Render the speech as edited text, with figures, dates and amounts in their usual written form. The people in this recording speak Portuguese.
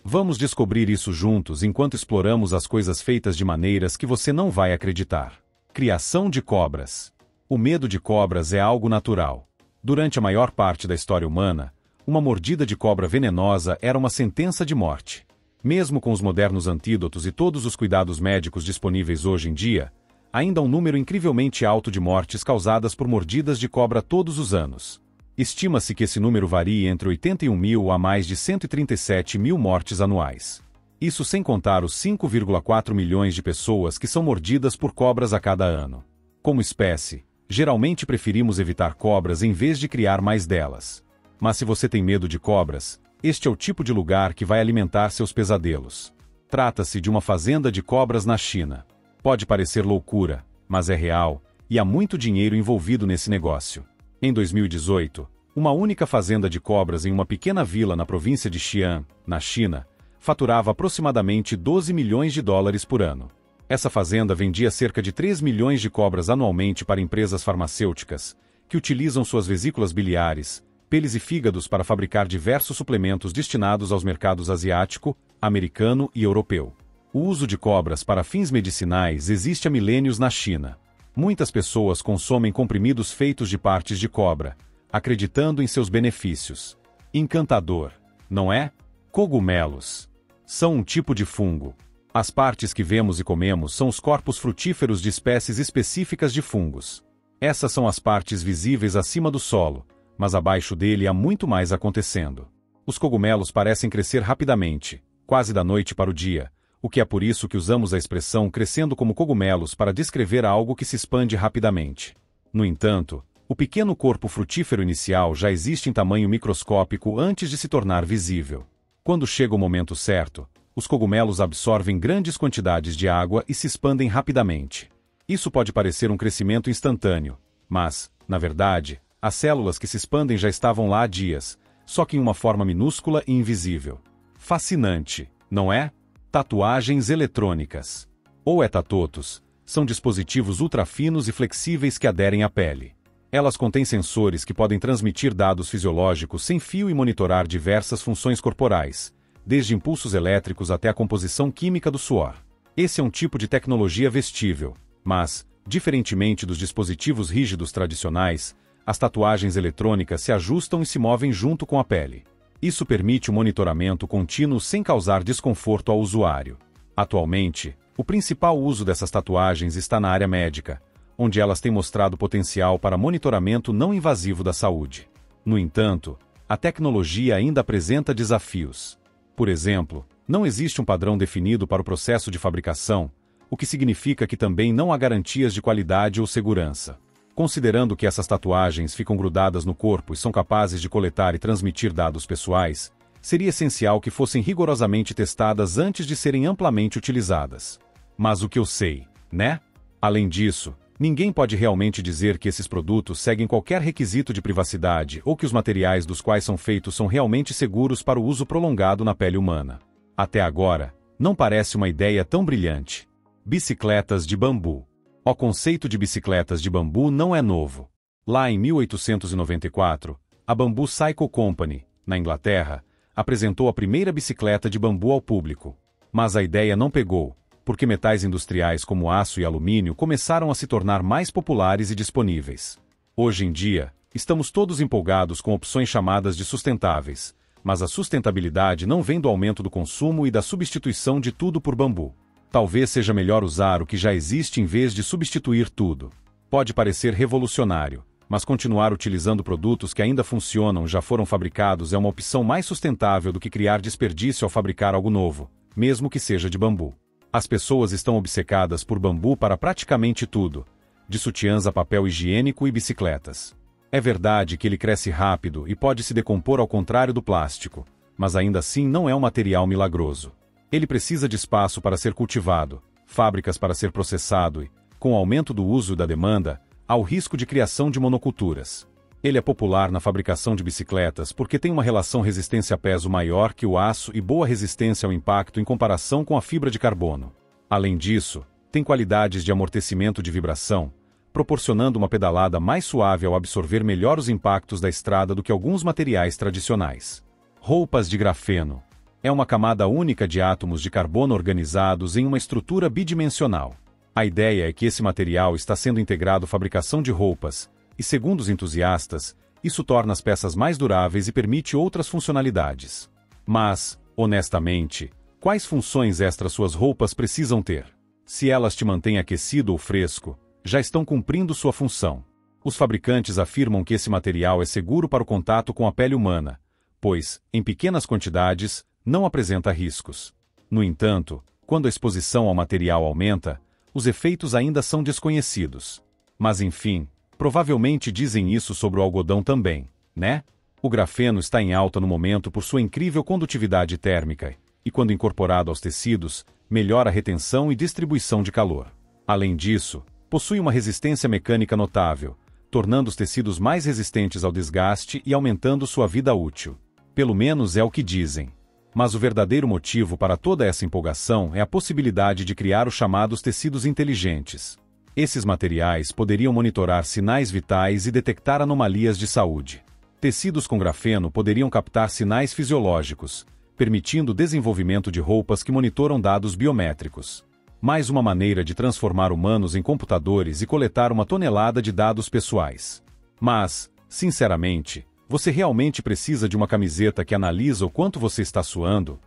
Vamos descobrir isso juntos enquanto exploramos as coisas feitas de maneiras que você não vai acreditar. Criação de cobras. O medo de cobras é algo natural. Durante a maior parte da história humana, uma mordida de cobra venenosa era uma sentença de morte. Mesmo com os modernos antídotos e todos os cuidados médicos disponíveis hoje em dia, ainda há um número incrivelmente alto de mortes causadas por mordidas de cobra todos os anos. Estima-se que esse número varie entre 81 mil a mais de 137 mil mortes anuais. Isso sem contar os 5,4 milhões de pessoas que são mordidas por cobras a cada ano. Como espécie, geralmente preferimos evitar cobras em vez de criar mais delas. Mas se você tem medo de cobras, este é o tipo de lugar que vai alimentar seus pesadelos. Trata-se de uma fazenda de cobras na China. Pode parecer loucura, mas é real, e há muito dinheiro envolvido nesse negócio. Em 2018, uma única fazenda de cobras em uma pequena vila na província de Xi'an, na China, faturava aproximadamente 12 milhões de dólares por ano. Essa fazenda vendia cerca de 3 milhões de cobras anualmente para empresas farmacêuticas, que utilizam suas vesículas biliares, peles e fígados para fabricar diversos suplementos destinados aos mercados asiático, americano e europeu. O uso de cobras para fins medicinais existe há milênios na China. Muitas pessoas consomem comprimidos feitos de partes de cobra, acreditando em seus benefícios. Encantador, não é? Cogumelos. São um tipo de fungo. As partes que vemos e comemos são os corpos frutíferos de espécies específicas de fungos. Essas são as partes visíveis acima do solo, mas abaixo dele há muito mais acontecendo. Os cogumelos parecem crescer rapidamente, quase da noite para o dia, o que é por isso que usamos a expressão crescendo como cogumelos para descrever algo que se expande rapidamente. No entanto, o pequeno corpo frutífero inicial já existe em tamanho microscópico antes de se tornar visível. Quando chega o momento certo, os cogumelos absorvem grandes quantidades de água e se expandem rapidamente. Isso pode parecer um crescimento instantâneo, mas, na verdade, as células que se expandem já estavam lá há dias, só que em uma forma minúscula e invisível. Fascinante, não é? Tatuagens eletrônicas. Ou etatotos, são dispositivos ultrafinos e flexíveis que aderem à pele. Elas contêm sensores que podem transmitir dados fisiológicos sem fio e monitorar diversas funções corporais, desde impulsos elétricos até a composição química do suor. Esse é um tipo de tecnologia vestível, mas, diferentemente dos dispositivos rígidos tradicionais, as tatuagens eletrônicas se ajustam e se movem junto com a pele. Isso permite o monitoramento contínuo sem causar desconforto ao usuário. Atualmente, o principal uso dessas tatuagens está na área médica, onde elas têm mostrado potencial para monitoramento não invasivo da saúde. No entanto, a tecnologia ainda apresenta desafios. Por exemplo, não existe um padrão definido para o processo de fabricação, o que significa que também não há garantias de qualidade ou segurança. Considerando que essas tatuagens ficam grudadas no corpo e são capazes de coletar e transmitir dados pessoais, seria essencial que fossem rigorosamente testadas antes de serem amplamente utilizadas. Mas o que eu sei, né? Além disso, ninguém pode realmente dizer que esses produtos seguem qualquer requisito de privacidade ou que os materiais dos quais são feitos são realmente seguros para o uso prolongado na pele humana. Até agora, não parece uma ideia tão brilhante. Bicicletas de bambu. O conceito de bicicletas de bambu não é novo. Lá em 1894, a Bamboo Cycle Company, na Inglaterra, apresentou a primeira bicicleta de bambu ao público. Mas a ideia não pegou, porque metais industriais como aço e alumínio começaram a se tornar mais populares e disponíveis. Hoje em dia, estamos todos empolgados com opções chamadas de sustentáveis, mas a sustentabilidade não vem do aumento do consumo e da substituição de tudo por bambu. Talvez seja melhor usar o que já existe em vez de substituir tudo. Pode parecer revolucionário, mas continuar utilizando produtos que ainda funcionam já foram fabricados é uma opção mais sustentável do que criar desperdício ao fabricar algo novo, mesmo que seja de bambu. As pessoas estão obcecadas por bambu para praticamente tudo, de sutiãs a papel higiênico e bicicletas. É verdade que ele cresce rápido e pode se decompor ao contrário do plástico, mas ainda assim não é um material milagroso. Ele precisa de espaço para ser cultivado, fábricas para ser processado e, com o aumento do uso e da demanda, há o risco de criação de monoculturas. Ele é popular na fabricação de bicicletas porque tem uma relação resistência-peso maior que o aço e boa resistência ao impacto em comparação com a fibra de carbono. Além disso, tem qualidades de amortecimento de vibração, proporcionando uma pedalada mais suave ao absorver melhor os impactos da estrada do que alguns materiais tradicionais. Roupas de grafeno. É uma camada única de átomos de carbono organizados em uma estrutura bidimensional. A ideia é que esse material está sendo integrado à fabricação de roupas, e segundo os entusiastas, isso torna as peças mais duráveis e permite outras funcionalidades. Mas, honestamente, quais funções extras suas roupas precisam ter? Se elas te mantêm aquecido ou fresco, já estão cumprindo sua função. Os fabricantes afirmam que esse material é seguro para o contato com a pele humana, pois, em pequenas quantidades, não apresenta riscos. No entanto, quando a exposição ao material aumenta, os efeitos ainda são desconhecidos. Mas enfim, provavelmente dizem isso sobre o algodão também, né? O grafeno está em alta no momento por sua incrível condutividade térmica, e quando incorporado aos tecidos, melhora a retenção e distribuição de calor. Além disso, possui uma resistência mecânica notável, tornando os tecidos mais resistentes ao desgaste e aumentando sua vida útil. Pelo menos é o que dizem. Mas o verdadeiro motivo para toda essa empolgação é a possibilidade de criar os chamados tecidos inteligentes. Esses materiais poderiam monitorar sinais vitais e detectar anomalias de saúde. Tecidos com grafeno poderiam captar sinais fisiológicos, permitindo o desenvolvimento de roupas que monitoram dados biométricos. Mais uma maneira de transformar humanos em computadores e coletar uma tonelada de dados pessoais. Mas, sinceramente, você realmente precisa de uma camiseta que analisa o quanto você está suando?